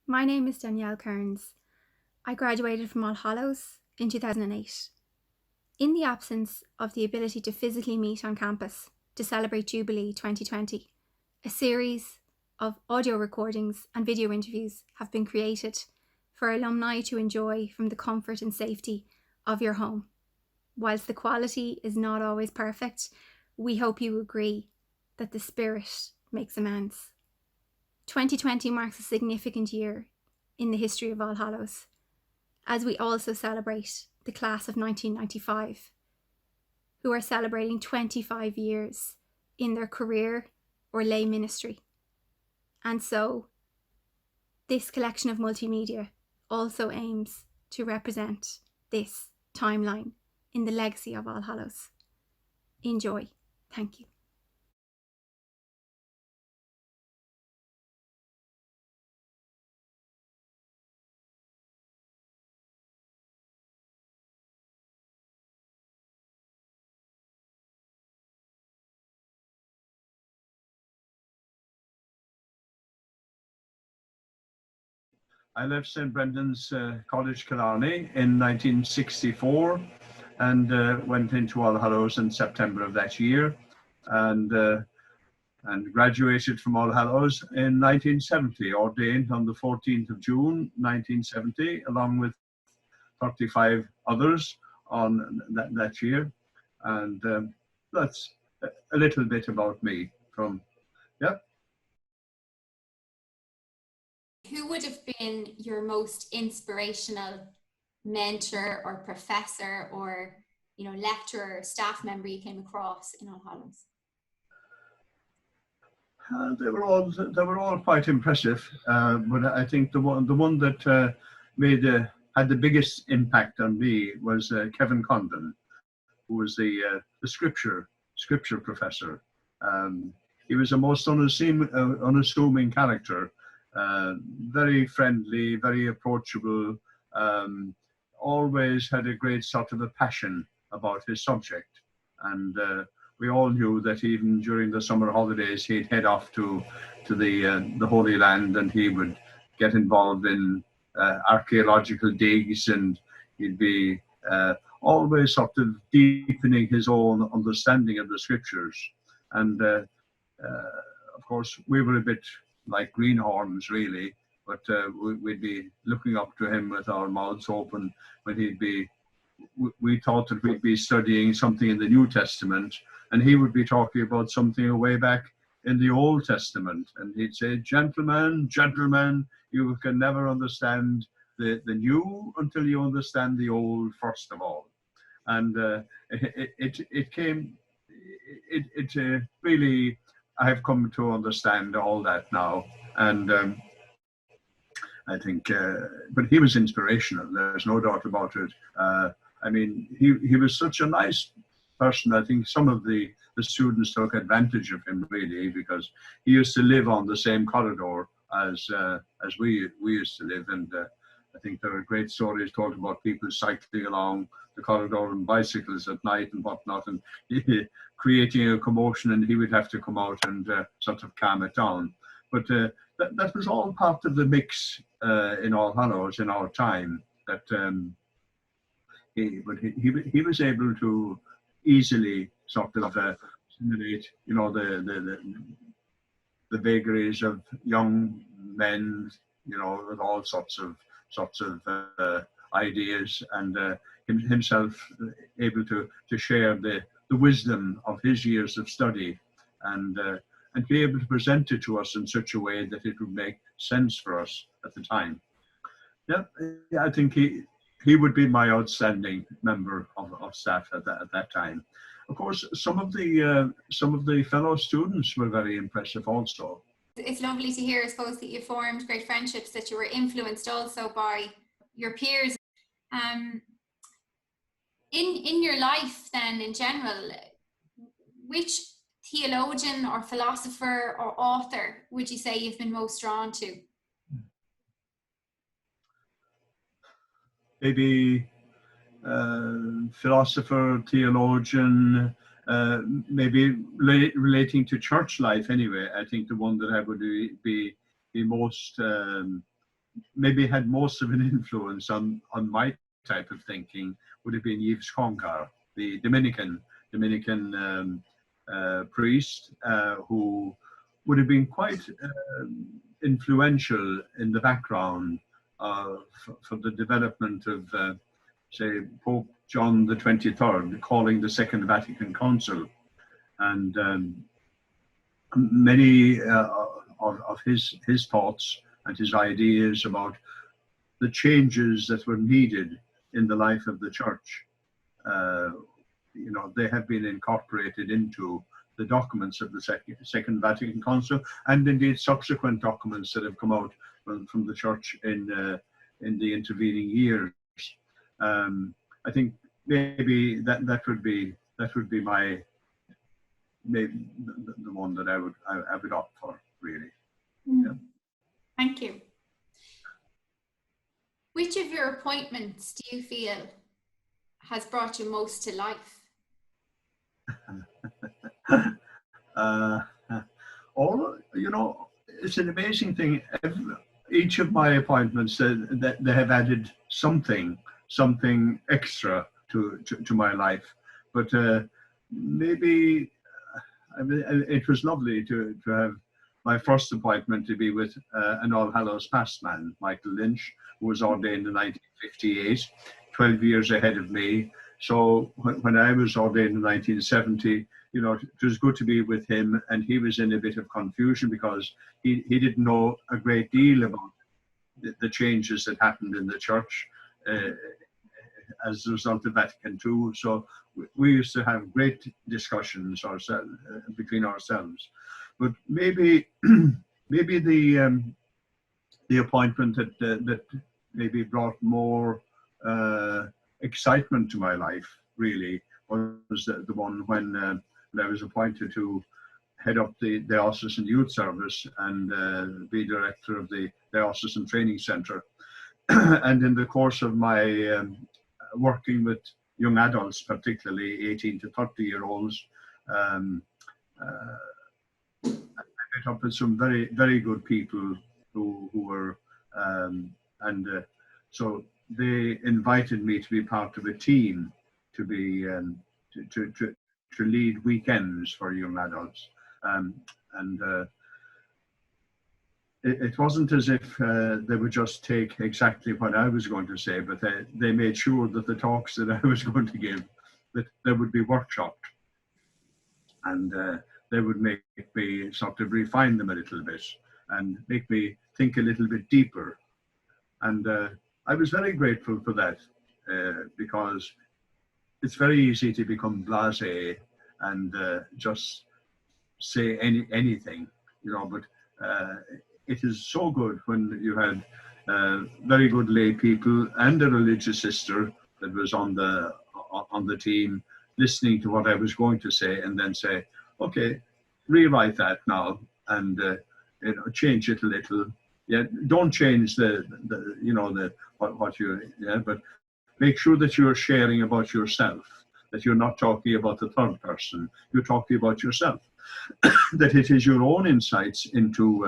My name is Danielle Kerins. I graduated from All Hallows in 2008. In the absence of the ability to physically meet on campus to celebrate Jubilee 2020, a series of audio recordings and video interviews have been created for alumni to enjoy from the comfort and safety of your home. Whilst the quality is not always perfect, we hope you agree that the spirit makes amends. 2020 marks a significant year in the history of All Hallows, as we also celebrate the class of 1995, who are celebrating 25 years in their career or lay ministry. And so, this collection of multimedia also aims to represent this timeline in the legacy of All Hallows. Enjoy. Thank you. I left St. Brendan's College, Killarney in 1964 and went into All Hallows in September of that year and graduated from All Hallows in 1970, ordained on the 14th of June 1970, along with 35 others on that year. And that's a little bit about me from, yeah. Who would have been your most inspirational mentor or professor or lecturer or staff member you came across in All Hallows? They were all quite impressive, but I think the one that had the biggest impact on me was Kevin Condon, who was the scripture professor. He was a most unassuming character, very friendly, very approachable, always had a great sort of a passion about his subject. And we all knew that even during the summer holidays, he'd head off to the Holy Land, and he would get involved in archaeological digs, and he'd be always sort of deepening his own understanding of the scriptures. And of course, we were a bit like greenhorns, really, but we'd be looking up to him with our mouths open when we thought that we'd be studying something in the New Testament, and he would be talking about something way back in the Old Testament. And he'd say, gentlemen, you can never understand the new until you understand the old first of all. And really, I've come to understand all that now. And I think, but he was inspirational. There's no doubt about it. I mean, he was such a nice person. I think some of the students took advantage of him, really, because he used to live on the same corridor as we used to live. And I think there are great stories told about people cycling along the corridor on bicycles at night and whatnot, and creating a commotion, and he would have to come out and sort of calm it down. But that was all part of the mix in All Hallows in our time. That he was able to easily sort of simulate, the vagaries of young men, with all sorts of ideas, and himself able to share the wisdom of his years of study, and be able to present it to us in such a way that it would make sense for us at the time. Yeah, I think he would be my outstanding member of staff at that time. Of course, some of the fellow students were very impressive also. It's lovely to hear, I suppose, that you formed great friendships, that you were influenced also by your peers. In your life then, in general, which theologian or philosopher or author would you say you've been most drawn to? Maybe philosopher, theologian, maybe relating to church life anyway. I think the one that I would be most maybe had most of an influence on my type of thinking would have been Yves Concar, the Dominican priest, who would have been quite influential in the background for the development of, say, Pope John the 23rd calling the Second Vatican Council, and many of his thoughts and his ideas about the changes that were needed in the life of the church. You know, they have been incorporated into the documents of the Second Vatican Council, and indeed subsequent documents that have come out from the church in the intervening years. I think maybe that would be my, maybe the one that I would opt for, really. Yeah. Thank you. Which of your appointments do you feel has brought you most to life? All, you know, it's an amazing thing. Each of my appointments, that they have added something extra to my life. But maybe it was lovely to have my first appointment to be with an All Hallows past man, Michael Lynch, who was ordained in 1958, 12 years ahead of me. So when I was ordained in 1970, you know, it was good to be with him, and he was in a bit of confusion because he didn't know a great deal about the changes that happened in the church as a result of Vatican II. So we used to have great discussions between ourselves. But maybe the appointment that maybe brought more excitement to my life really was the one when I was appointed to head up the Diocesan Youth Service and be director of the Diocesan Training Centre. And in the course of my working with young adults, particularly 18 to 30-year-olds, I met up with some very, very good people who were, so they invited me to be part of a team to be to lead weekends for young adults, it wasn't as if they would just take exactly what I was going to say, but they made sure that the talks that I was going to give, that they would be workshopped, and they would make me sort of refine them a little bit and make me think a little bit deeper. And I was very grateful for that because it's very easy to become blasé and just say anything, you know, but it is so good when you had very good lay people and a religious sister that was on the team listening to what I was going to say and then say, okay, rewrite that now and you know, change it a little. Yeah, don't change what you, yeah, but make sure that you're sharing about yourself, that you're not talking about the third person, you're talking about yourself, that it is your own insights into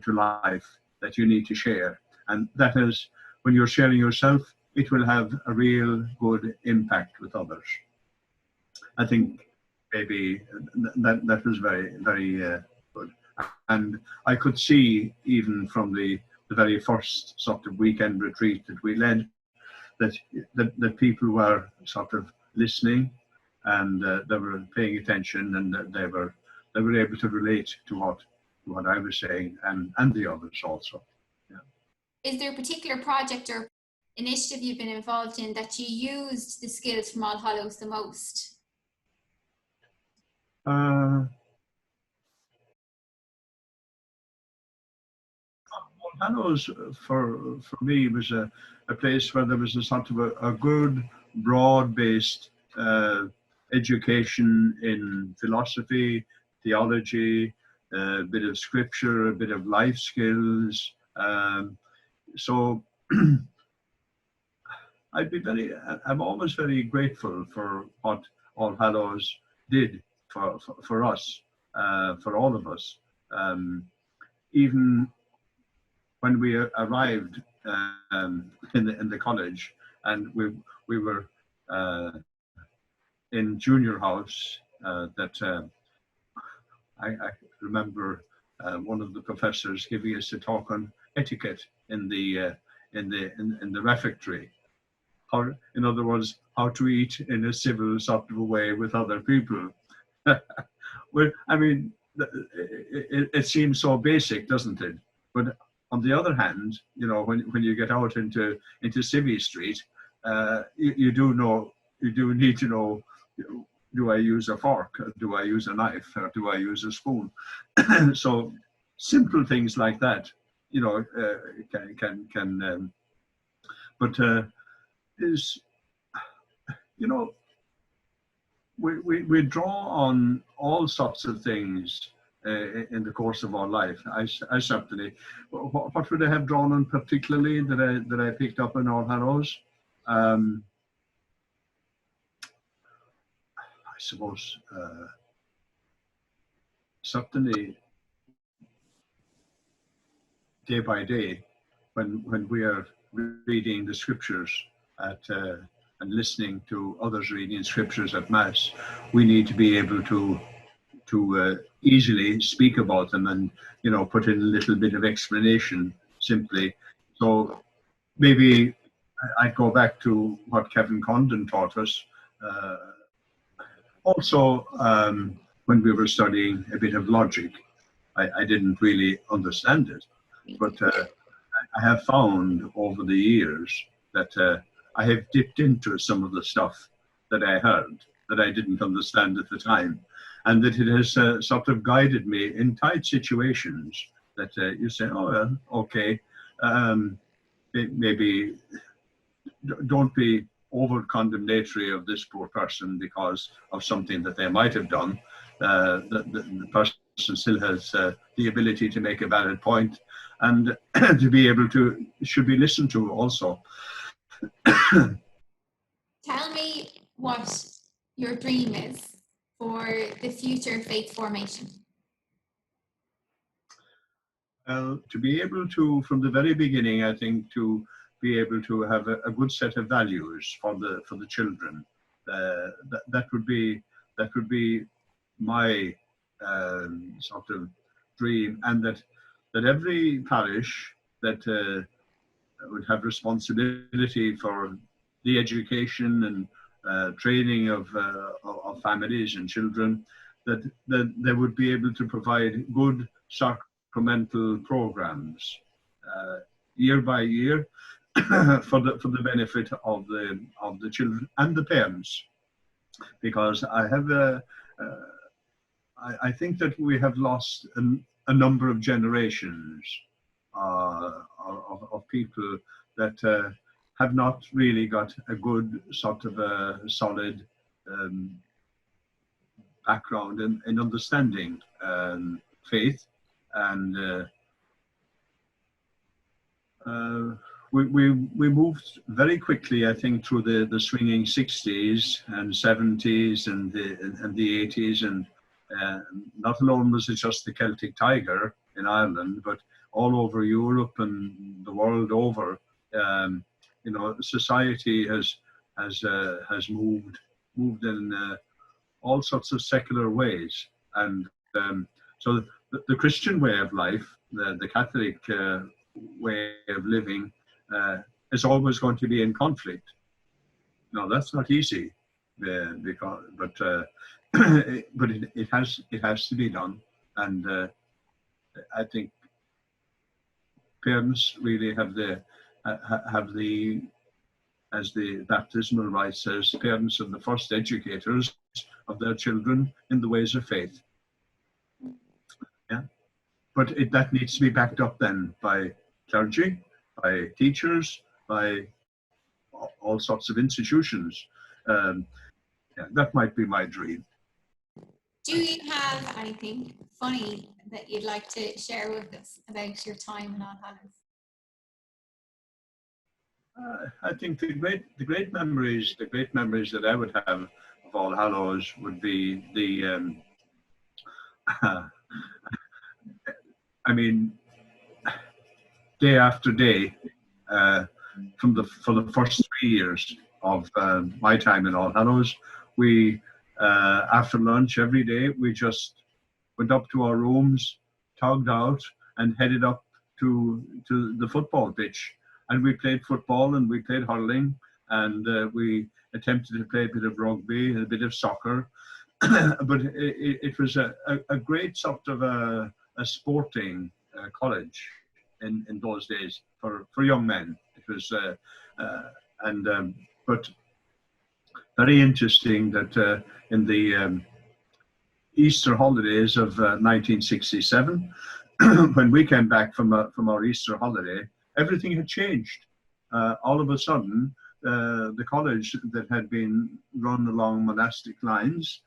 life that you need to share. And that is, when you're sharing yourself, it will have a real good impact with others. I think maybe that was very, very good. And I could see, even from the very first sort of weekend retreat that we led, that people were sort of listening and they were paying attention, and that they were able to relate to what I was saying and the others also. Yeah. Is there a particular project or initiative you've been involved in that you used the skills from All Hallows the most? All Hallows for me was a place where there was a sort of a good broad-based education in philosophy, theology, a bit of scripture, a bit of life skills. So I'm always very grateful for what All Hallows did for us, for all of us. Even when we arrived in the college, and we were in junior house, that I remember one of the professors giving us a talk on etiquette in the refectory. How, in other words, how to eat in a civil sort of a way with other people. Well, I mean, it seems so basic, doesn't it? But on the other hand, you know, when you get out into Civvy Street, you do need to know, do I use a fork? Do I use a knife? Or do I use a spoon? So simple things like that, you know, but is, you know, we draw on all sorts of things in the course of our life. I certainly, what would I have drawn on particularly that I picked up in All Hallows? I suppose certainly day by day, when we are reading the scriptures and listening to others reading scriptures at Mass, we need to be able to easily speak about them and, you know, put in a little bit of explanation simply. So maybe I'd go back to what Kevin Condon taught us. Also, when we were studying a bit of logic, I didn't really understand it, but I have found over the years that I have dipped into some of the stuff that I heard that I didn't understand at the time, and that it has sort of guided me in tight situations that you say, oh, well, okay, maybe don't be over condemnatory of this poor person because of something that they might have done. The person still has the ability to make a valid point, and to be able to, should be listened to also. Tell me what your dream is for the future faith formation. To be able to, from the very beginning, I think, to be able to have a good set of values for the children. That would be my sort of dream, and that every parish that would have responsibility for the education and training of families and children, that they would be able to provide good sacramental programs year by year for the benefit of the children and the parents, because I think that we have lost a number of generations of people that have not really got a good sort of a solid background in understanding faith, and we moved very quickly, I think, through the swinging 60s and 70s and the 80s, and not alone was it just the Celtic Tiger in Ireland, but all over Europe and the world over. You know, society has moved in all sorts of secular ways, and so the Christian way of life, the Catholic way of living, is always going to be in conflict. Now that's not easy, but it has to be done, and I think parents really have the, as the baptismal rite says, parents are the first educators of their children in the ways of faith. Yeah, but that needs to be backed up then by clergy, by teachers, by all sorts of institutions. Yeah, that might be my dream. Do you have anything funny that you'd like to share with us about your time in All Hallows? I think the great memories that I would have of All Hallows would be the I mean, day after day for the first 3 years of my time in All Hallows. We, after lunch every day, we just went up to our rooms, togged out, and headed up to the football pitch. And we played football and we played hurling, and we attempted to play a bit of rugby and a bit of soccer. But it was a great sort of a sporting college in those days for young men. It was, but very interesting that in the Easter holidays of 1967, when we came back from our Easter holiday, everything had changed. All of a sudden, the college that had been run along monastic lines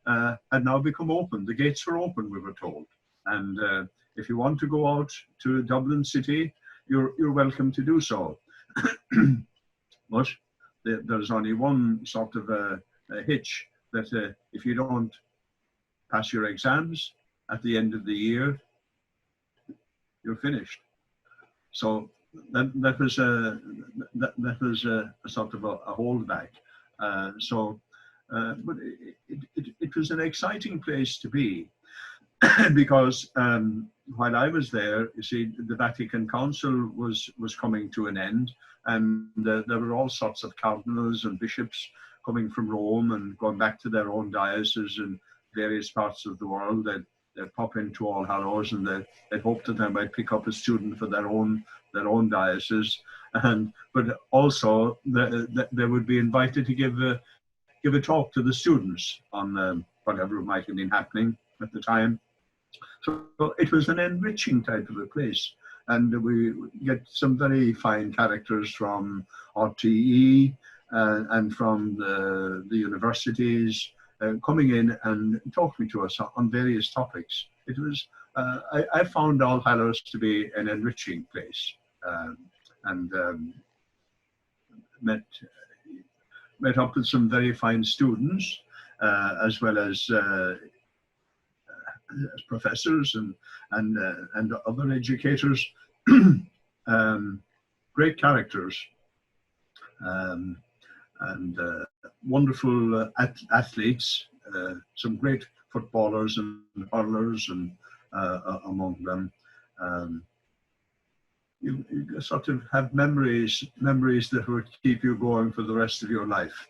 had now become open. The gates were open, we were told. And if you want to go out to Dublin City, you're welcome to do so. But there's only one sort of a hitch, that if you don't pass your exams at the end of the year, you're finished. So that was a sort of a holdback. But it was an exciting place to be, because while I was there, you see, the Vatican Council was coming to an end, and there were all sorts of cardinals and bishops coming from Rome and going back to their own dioceses in various parts of the world. They'd pop into All Hallows, and they'd hope that they might pick up a student for their own diocese, but also they would be invited to give a talk to the students on whatever might have been happening at the time. So it was an enriching type of a place, and we get some very fine characters from RTE and from the universities coming in and talking to us on various topics. It was I found All Hallows to be an enriching place, and met up with some very fine students, as well as professors and other educators, great characters, and wonderful athletes, some great footballers and hurlers, and among them. You sort of have memories that would keep you going for the rest of your life.